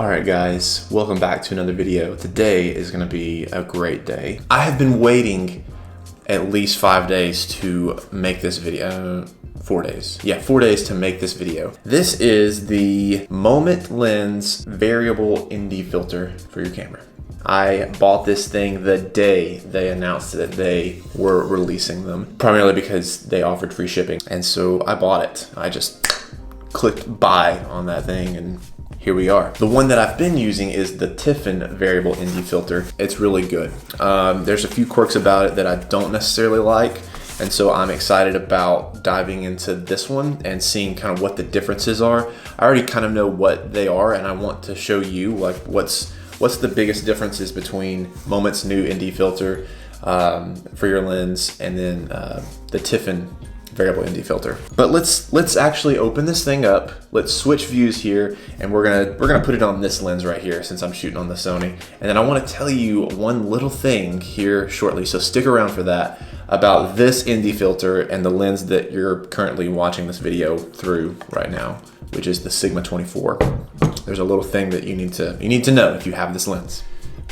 Alright guys, welcome back to another video. Today is going to be a great day. I have been waiting at least 5 days to make this video. 4 days. Yeah, 4 days to make this video. This is the Moment Lens Variable ND Filter for your camera. I bought this thing the day they announced that they were releasing them, primarily because they offered free shipping. And so I bought it. I just clicked buy on that thing and here we are. The one that I've been using is the Tiffen Variable ND Filter. It's really good. There's a few quirks about it that I don't necessarily like, and so I'm excited about diving into this one and seeing kind of what the differences are. I already kind of know what they are, and I want to show you like what's the biggest differences between Moment's new ND filter for your lens and then the Tiffen Variable ND filter. But let's actually open this thing up. Let's switch views here, and we're gonna put it on this lens right here since I'm shooting on the Sony. And then I want to tell you one little thing here shortly, so stick around for that, about this ND filter and the lens that you're currently watching this video through right now, which is the Sigma 24. There's a little thing that you need to know if you have this lens.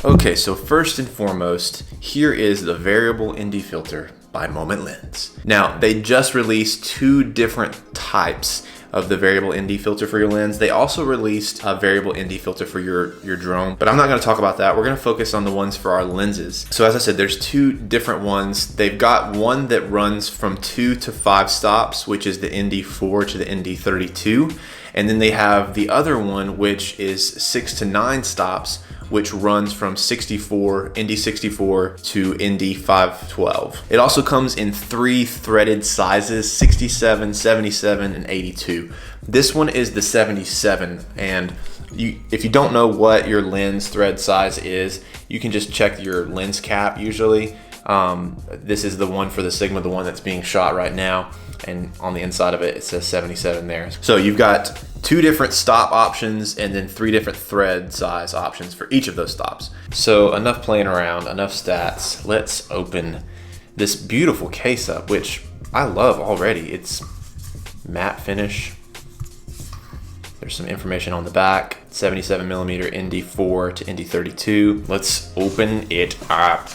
Okay, so first and foremost, here is the Variable ND filter by Moment Lens. Now, they just released two different types of the Variable ND filter for your lens. They also released a Variable ND filter for your drone, but I'm not gonna talk about that. We're gonna focus on the ones for our lenses. So as I said, there's two different ones. They've got one that runs from 2 to 5 stops, which is the ND4 to the ND32. And then they have the other one, which is 6 to 9 stops, which runs from ND64 to ND512. It also comes in 3 threaded sizes, 67, 77, and 82. This one is the 77, and if you don't know what your lens thread size is, you can just check your lens cap usually. This is the one for the Sigma, the one that's being shot right now, and on the inside of it, it says 77 there. So you've got 2 different stop options and then 3 different thread size options for each of those stops. So enough playing around, enough stats. Let's open this beautiful case up, which I love already. It's matte finish. There's some information on the back, 77mm ND4 to ND32. Let's open it up.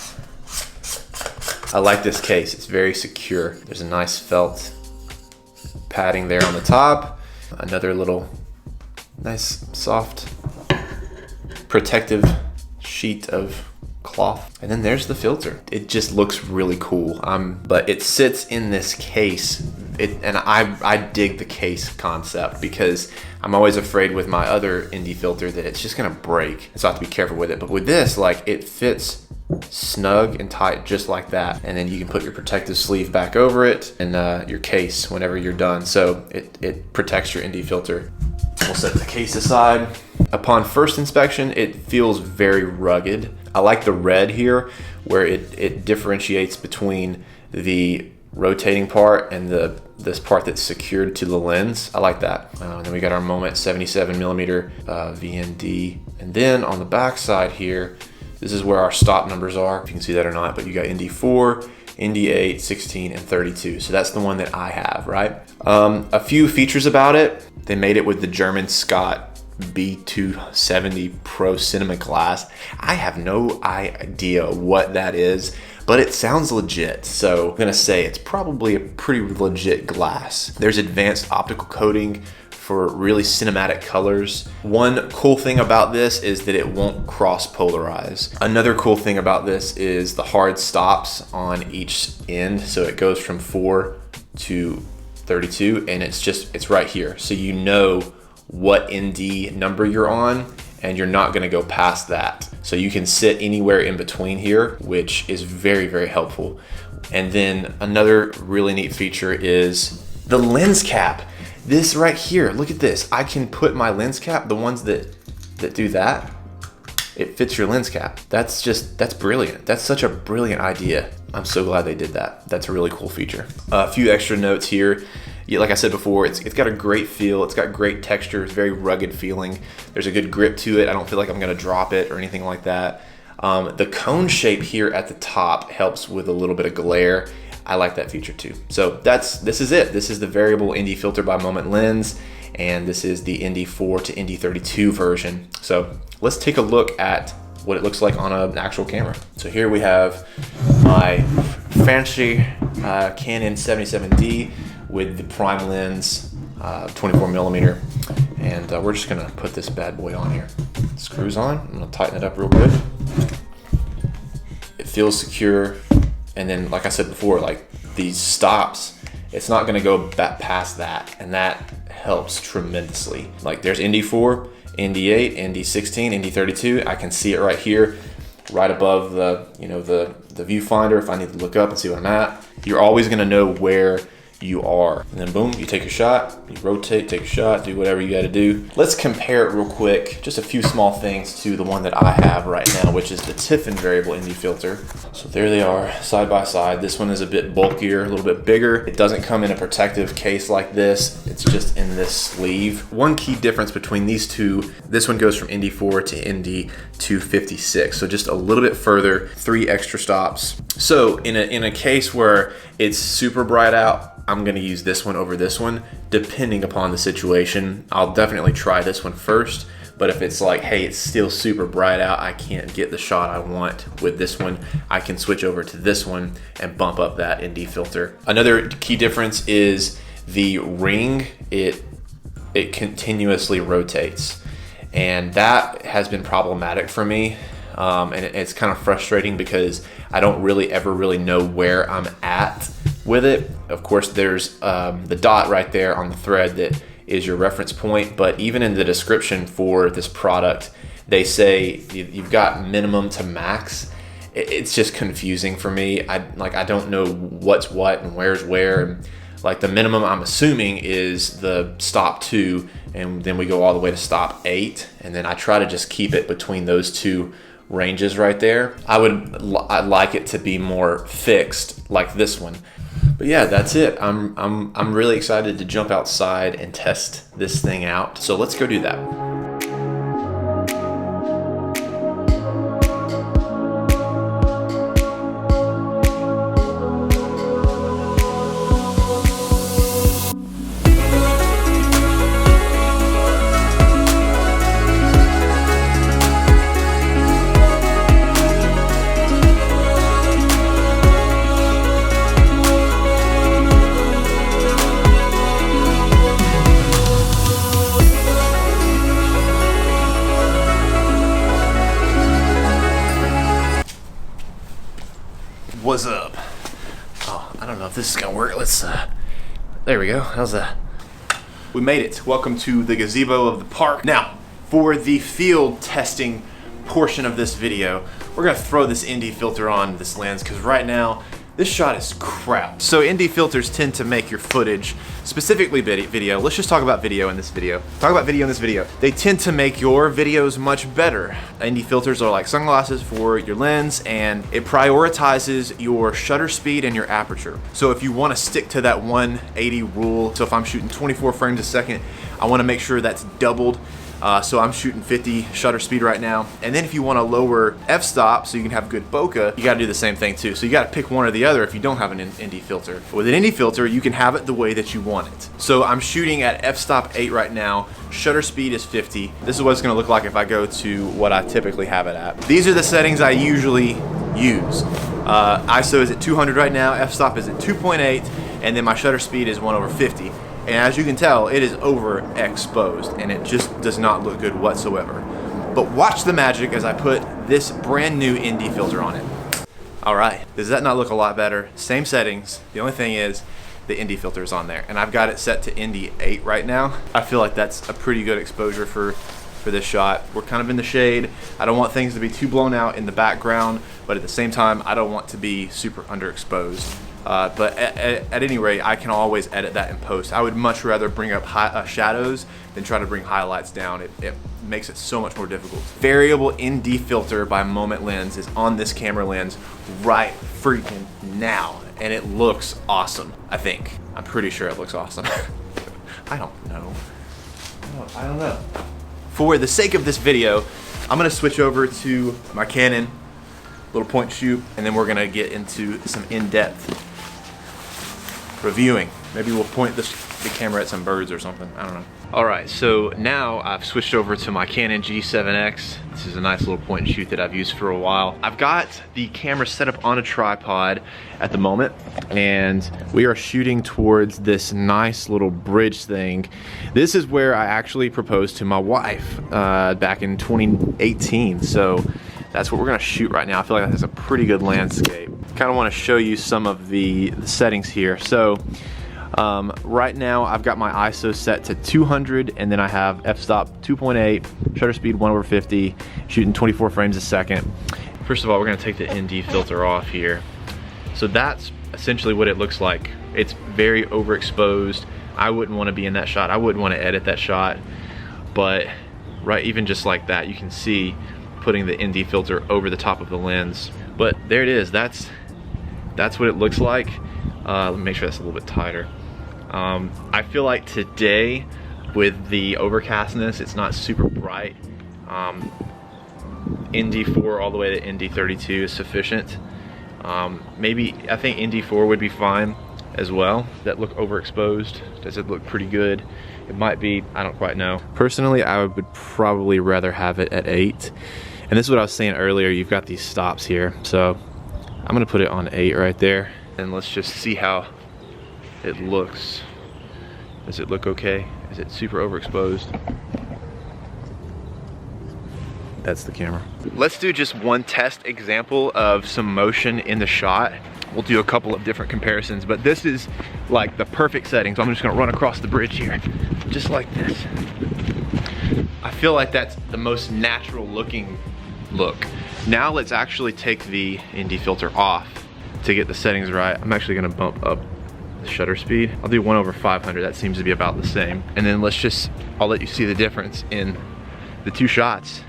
I like this case, it's very secure. There's a nice felt padding there on the top. Another little nice soft protective sheet of cloth. And then there's the filter. It just looks really cool. But it sits in this case. And I dig the case concept because I'm always afraid with my other ND filter that it's just gonna break. So I have to be careful with it. But with this, like, it fits snug and tight just like that, and then you can put your protective sleeve back over it and your case whenever you're done, so it protects your ND filter. We'll set the case aside. Upon first inspection, it feels very rugged. I like the red here where it differentiates between the rotating part and this part that's secured to the lens. I like that. And then we got our Moment 77mm VND, and then on the back side here, this is where our stop numbers are, if you can see that or not, but you got ND4, ND8, 16, and 32. So that's the one that I have, right? A few features about it. They made it with the German Scott B270 Pro Cinema Glass. I have no idea what that is, but it sounds legit. So I'm gonna say it's probably a pretty legit glass. There's advanced optical coating for really cinematic colors. One cool thing about this is that it won't cross polarize. Another cool thing about this is the hard stops on each end. So it goes from 4 to 32, and it's right here. So you know what ND number you're on, and you're not gonna go past that. So you can sit anywhere in between here, which is very, very helpful. And then another really neat feature is the lens cap. This right here, look at this. I can put my lens cap, the ones that do that, it fits your lens cap. That's brilliant. That's such a brilliant idea. I'm so glad they did that. That's a really cool feature. A few extra notes here. Yeah, like I said before, it's got a great feel. It's got great texture. It's very rugged feeling. There's a good grip to it. I don't feel like I'm gonna drop it or anything like that. The cone shape here at the top helps with a little bit of glare. I like that feature too. So this is it. This is the Variable ND filter by Moment Lens. and this is the ND4 to ND32 version. So let's take a look at what it looks like on an actual camera. So here we have my fancy Canon 77D with the prime lens, 24 millimeter. And we're just gonna put this bad boy on here. Screws on, I'm gonna tighten it up real good. It feels secure. And then, like I said before, like these stops, it's not gonna go back past that. And that helps tremendously. Like there's ND4, ND8, ND16, ND32. I can see it right here, right above the, the viewfinder if I need to look up and see what I'm at. You're always gonna know where you are. And then boom, you take a shot, you rotate, take a shot, do whatever you gotta do. Let's compare it real quick, just a few small things to the one that I have right now, which is the Tiffen variable ND filter. So there they are, side by side. This one is a bit bulkier, a little bit bigger. It doesn't come in a protective case like this. It's just in this sleeve. One key difference between these two, this one goes from ND4 to ND256. So just a little bit further, 3 extra stops. So in a case where it's super bright out, I'm gonna use this one over this one, depending upon the situation. I'll definitely try this one first, but if it's like, hey, it's still super bright out, I can't get the shot I want with this one, I can switch over to this one and bump up that ND filter. Another key difference is the ring, it continuously rotates. And that has been problematic for me. And it's kind of frustrating because I don't ever really know where I'm at with it. Of course, there's the dot right there on the thread that is your reference point, but even in the description for this product, they say you've got minimum to max. It's just confusing for me. I don't know what's what and where's where. Like the minimum I'm assuming is the stop 2, and then we go all the way to stop 8, and then I try to just keep it between those two ranges right there. I'd like it to be more fixed like this one. But yeah, that's it. I'm really excited to jump outside and test this thing out. So let's go do that. What's up? Oh, I don't know if this is gonna work. Let's there we go. How's that? We made it. Welcome to the gazebo of the park. Now, for the field testing portion of this video, we're gonna throw this ND filter on this lens because right now this shot is crap. So ND filters tend to make your footage, specifically video, let's just talk about video in this video. They tend to make your videos much better. ND filters are like sunglasses for your lens, and it prioritizes your shutter speed and your aperture. So if you wanna stick to that 180 rule, so if I'm shooting 24 frames a second, I wanna make sure that's doubled. So I'm shooting 50 shutter speed right now. And then if you want to lower f-stop so you can have good bokeh, you got to do the same thing too. So you got to pick one or the other if you don't have an ND filter. With an ND filter, you can have it the way that you want it. So I'm shooting at f-stop 8 right now. Shutter speed is 50. This is what it's going to look like if I go to what I typically have it at. These are the settings I usually use. ISO is at 200 right now. F-stop is at 2.8. And then my shutter speed is 1/50. And as you can tell, it is overexposed and it just does not look good whatsoever. But watch the magic as I put this brand new ND filter on it. All right, does that not look a lot better? Same settings, the only thing is the ND filter is on there. And I've got it set to ND8 right now. I feel like that's a pretty good exposure for this shot. We're kind of in the shade. I don't want things to be too blown out in the background, but at the same time, I don't want to be super underexposed. But at any rate, I can always edit that in post. I would much rather bring up shadows than try to bring highlights down. It makes it so much more difficult. Variable ND filter by Moment Lens is on this camera lens right freaking now. And it looks awesome, I think. I'm pretty sure it looks awesome. I don't know. I don't know. For the sake of this video, I'm gonna switch over to my Canon, little point shoot, and then we're gonna get into some in-depth reviewing. Maybe we'll point the camera at some birds or something, I don't know. All right, so now I've switched over to my Canon G7X. This is a nice little point and shoot that I've used for a while. I've got the camera set up on a tripod at the moment, and we are shooting towards this nice little bridge thing. This is where I actually proposed to my wife back in 2018, so that's what we're gonna shoot right now. I feel like that has a pretty good landscape. Kind of want to show you some of the settings here. So right now I've got my ISO set to 200, and then I have f-stop 2.8, shutter speed 1/50, shooting 24 frames a second. First of all, we're gonna take the ND filter off here. So that's essentially what it looks like. It's very overexposed. I wouldn't want to be in that shot. I wouldn't want to edit that shot, but right, even just like that, you can see putting the ND filter over the top of the lens. But there it is. That's what it looks like. Let me make sure that's a little bit tighter. I feel like today, with the overcastness, it's not super bright. ND4 all the way to ND32 is sufficient. Maybe, I think ND4 would be fine as well. That look overexposed? Does it look pretty good? It might be, I don't quite know. Personally, I would probably rather have it at 8. And this is what I was saying earlier, you've got these stops here. So I'm gonna put it on 8 right there. And let's just see how it looks. Does it look okay? Is it super overexposed? That's the camera. Let's do just one test example of some motion in the shot. We'll do a couple of different comparisons, but this is like the perfect setting. So I'm just gonna run across the bridge here, just like this. I feel like that's the most natural looking look. Now let's actually take the ND filter off to get the settings right. I'm actually gonna bump up the shutter speed. I'll do 1/500, that seems to be about the same. And then I'll let you see the difference in the two shots.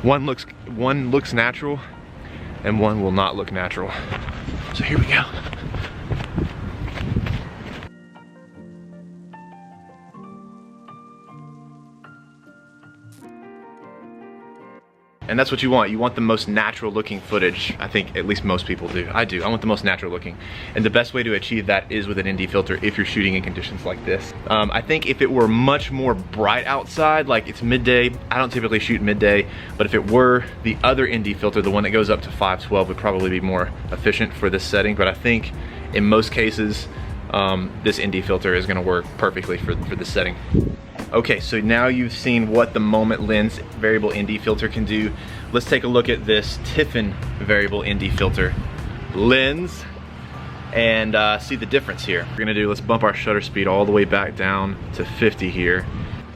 One looks natural and one will not look natural. So here we go. And that's what you want. You want the most natural looking footage. I think at least most people do. I do. I want the most natural looking. And the best way to achieve that is with an ND filter if you're shooting in conditions like this. I think if it were much more bright outside, like it's midday, I don't typically shoot midday, but if it were the other ND filter, the one that goes up to 512, would probably be more efficient for this setting. But I think in most cases, this ND filter is gonna work perfectly for this setting. Okay, so now you've seen what the moment lens variable ND filter can do. Let's take a look at this Tiffen variable ND filter lens and see the difference here. We're gonna do, let's bump our shutter speed all the way back down to 50 here.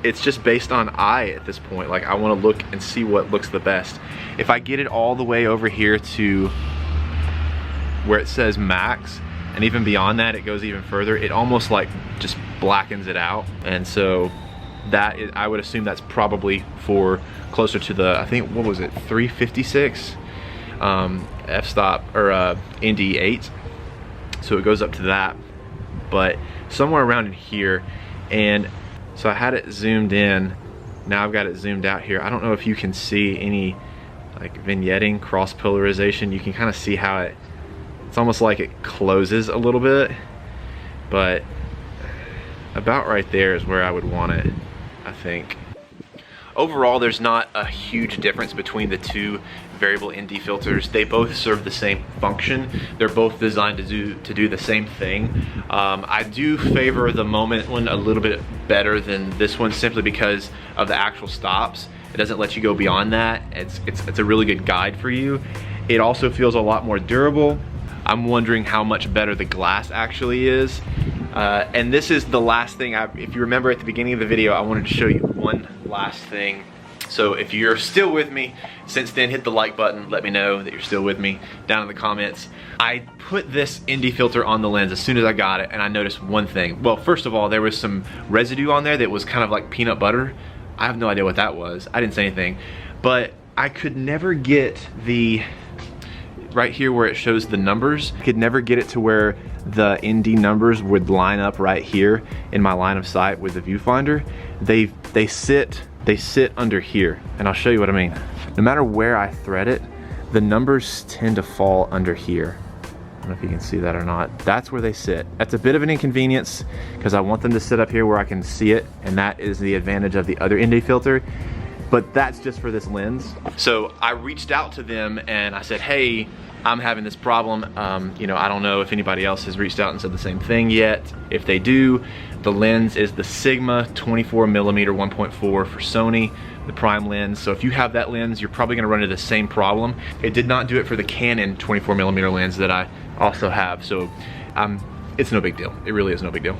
It's just based on eye at this point. Like I wanna look and see what looks the best. If I get it all the way over here to where it says max, and even beyond that, it goes even further, it almost like just blackens it out. And so that is, I would assume that's probably for closer to the, I think, what was it, 356 f-stop or ND8. So it goes up to that, but somewhere around in here. And so I had it zoomed in. Now I've got it zoomed out here. I don't know if you can see any like vignetting, cross polarization. You can kind of see how it's almost like it closes a little bit, but about right there is where I would want it, I think. Overall, there's not a huge difference between the two variable ND filters. They both serve the same function. They're both designed to do the same thing. I do favor the moment one a little bit better than this one, simply because of the actual stops. It doesn't let you go beyond that. It's a really good guide for you. It also feels a lot more durable. I'm wondering how much better the glass actually is. And this is the last thing, if you remember at the beginning of the video, I wanted to show you one last thing. So if you're still with me since then, hit the like button, let me know that you're still with me down in the comments. I put this ND filter on the lens as soon as I got it, and I noticed one thing. Well, first of all, there was some residue on there that was kind of like peanut butter. I have no idea what that was. I didn't say anything, but I could never get the, right here where it shows the numbers, I could never get it to where the ND numbers would line up right here in my line of sight with the viewfinder. They sit under here, and I'll show you what I mean. No matter where I thread it, the numbers tend to fall under here. don't know if you can see that or not. That's where they sit. That's a bit of an inconvenience because I want them to sit up here where I can see it, and that is the advantage of the other ND filter, but that's just for this lens. So I reached out to them and I said, hey, I'm having this problem. You know, I don't know if anybody else has reached out and said the same thing yet. If they do, the lens is the Sigma 24mm 1.4 for Sony, the prime lens. So if you have that lens, you're probably gonna run into the same problem. It did not do it for the Canon 24mm lens that I also have. So it's no big deal. It really is no big deal.